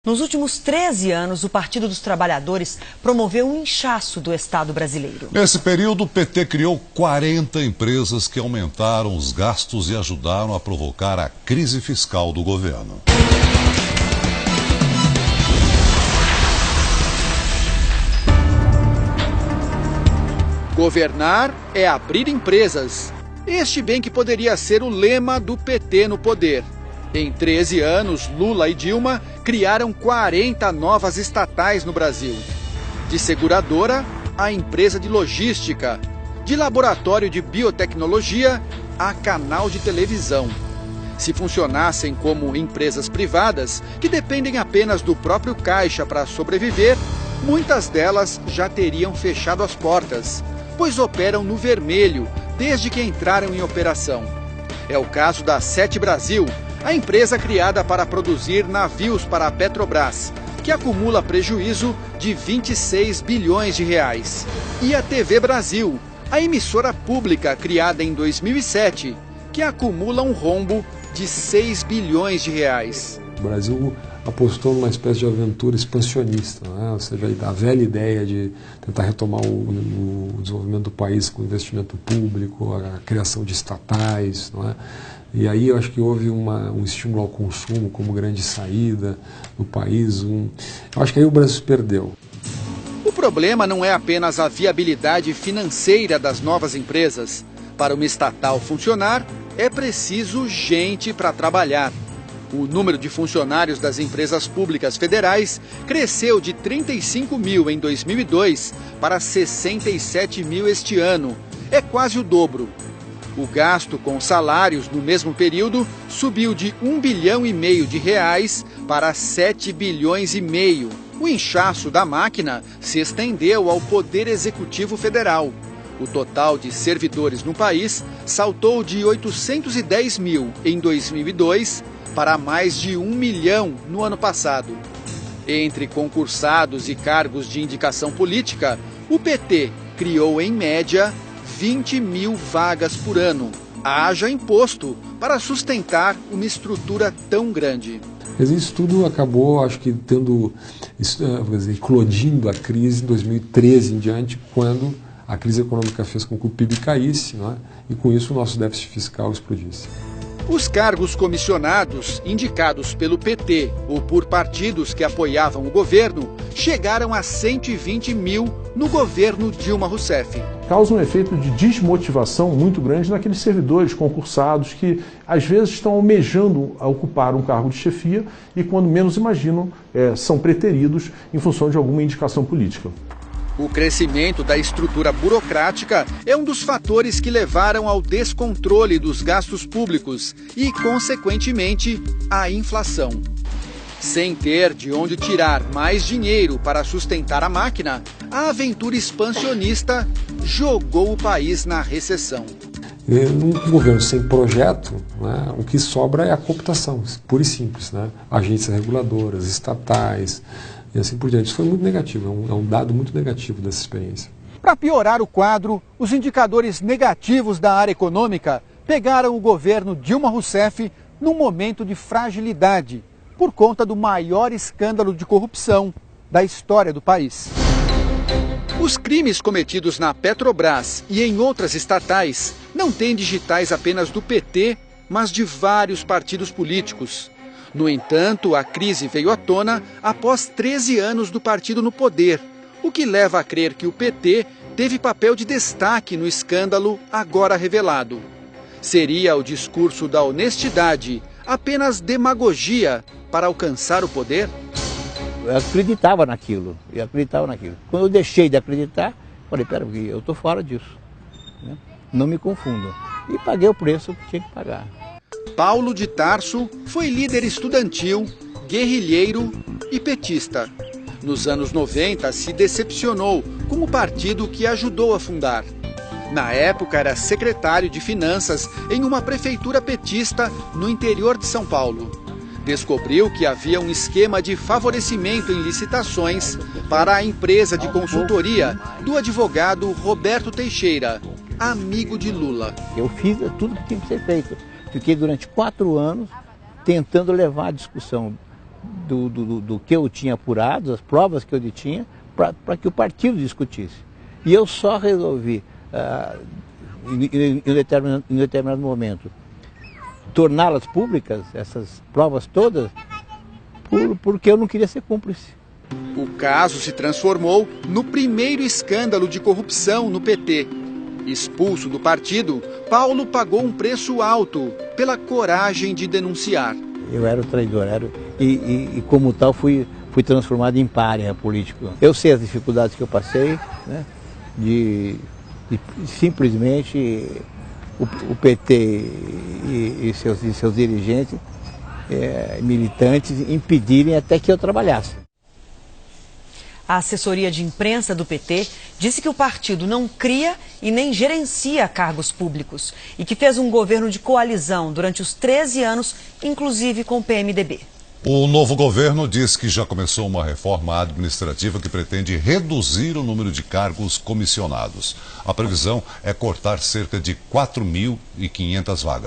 Nos últimos 13 anos, o Partido dos Trabalhadores promoveu um inchaço do Estado brasileiro. Nesse período, o PT criou 40 empresas que aumentaram os gastos e ajudaram a provocar a crise fiscal do governo. Governar é abrir empresas. Este bem que poderia ser o lema do PT no poder. Em 13 anos, Lula e Dilma criaram 40 novas estatais no Brasil. De seguradora a empresa de logística, de laboratório de biotecnologia a canal de televisão. Se funcionassem como empresas privadas, que dependem apenas do próprio caixa para sobreviver, muitas delas já teriam fechado as portas, pois operam no vermelho desde que entraram em operação. É o caso da Sete Brasil, a empresa criada para produzir navios para a Petrobras, que acumula prejuízo de 26 bilhões de reais. E a TV Brasil, a emissora pública criada em 2007, que acumula um rombo de 6 bilhões de reais. O Brasil apostou numa espécie de aventura expansionista, né? Ou seja, a velha ideia de tentar retomar o desenvolvimento do país com investimento público, a criação de estatais, não é? E aí eu acho que houve um estímulo ao consumo como grande saída do país. Eu acho que aí o Brasil se perdeu. O problema não é apenas a viabilidade financeira das novas empresas. Para uma estatal funcionar, é preciso gente para trabalhar. O número de funcionários das empresas públicas federais cresceu de 35 mil em 2002 para 67 mil este ano. É quase o dobro. O gasto com salários no mesmo período subiu de 1,5 bilhão de reais para 7,5 bilhões. O inchaço da máquina se estendeu ao Poder Executivo Federal. O total de servidores no país saltou de 810 mil em 2002 para mais de 1 milhão no ano passado. Entre concursados e cargos de indicação política, o PT criou, em média, 20 mil vagas por ano. Haja imposto para sustentar uma estrutura tão grande. Mas isso tudo acabou, acho que, eclodindo a crise em 2013 em diante, quando a crise econômica fez com que o PIB caísse, não é? E com isso o nosso déficit fiscal explodisse. Os cargos comissionados, indicados pelo PT ou por partidos que apoiavam o governo, chegaram a 120 mil no governo Dilma Rousseff. Causa um efeito de desmotivação muito grande naqueles servidores concursados que, às vezes, estão almejando a ocupar um cargo de chefia e, quando menos imaginam, são preteridos em função de alguma indicação política. O crescimento da estrutura burocrática é um dos fatores que levaram ao descontrole dos gastos públicos e, consequentemente, à inflação. Sem ter de onde tirar mais dinheiro para sustentar a máquina, a aventura expansionista jogou o país na recessão. Num governo sem projeto, né, o que sobra é a cooptação, pura e simples, né? Agências reguladoras, estatais e assim por diante. Isso foi muito negativo, é um dado muito negativo dessa experiência. Para piorar o quadro, os indicadores negativos da área econômica pegaram o governo Dilma Rousseff num momento de fragilidade, por conta do maior escândalo de corrupção da história do país. Os crimes cometidos na Petrobras e em outras estatais não têm digitais apenas do PT, mas de vários partidos políticos. No entanto, a crise veio à tona após 13 anos do partido no poder, o que leva a crer que o PT teve papel de destaque no escândalo agora revelado. Seria o discurso da honestidade apenas demagogia para alcançar o poder? Eu acreditava naquilo. Quando eu deixei de acreditar, falei, peraí, eu estou fora disso. Né? Não me confundam. E paguei o preço que tinha que pagar. Paulo de Tarso foi líder estudantil, guerrilheiro e petista. Nos anos 90, se decepcionou com o partido que ajudou a fundar. Na época, era secretário de Finanças em uma prefeitura petista no interior de São Paulo. Descobriu que havia um esquema de favorecimento em licitações para a empresa de consultoria do advogado Roberto Teixeira, amigo de Lula. Eu fiz tudo que tinha que ser feito. Fiquei durante 4 anos tentando levar a discussão do que eu tinha apurado, as provas que eu tinha, para que o partido discutisse. E eu só resolvi, em um determinado momento, torná-las públicas, essas provas todas, porque eu não queria ser cúmplice. O caso se transformou no primeiro escândalo de corrupção no PT. Expulso do partido, Paulo pagou um preço alto pela coragem de denunciar. Eu era o traidor, e como tal fui transformado em pária político. Eu sei as dificuldades que eu passei, né, de simplesmente o PT e seus dirigentes, militantes, impedirem até que eu trabalhasse. A assessoria de imprensa do PT disse que o partido não cria e nem gerencia cargos públicos e que fez um governo de coalizão durante os 13 anos, inclusive com o PMDB. O novo governo diz que já começou uma reforma administrativa que pretende reduzir o número de cargos comissionados. A previsão é cortar cerca de 4.500 vagas.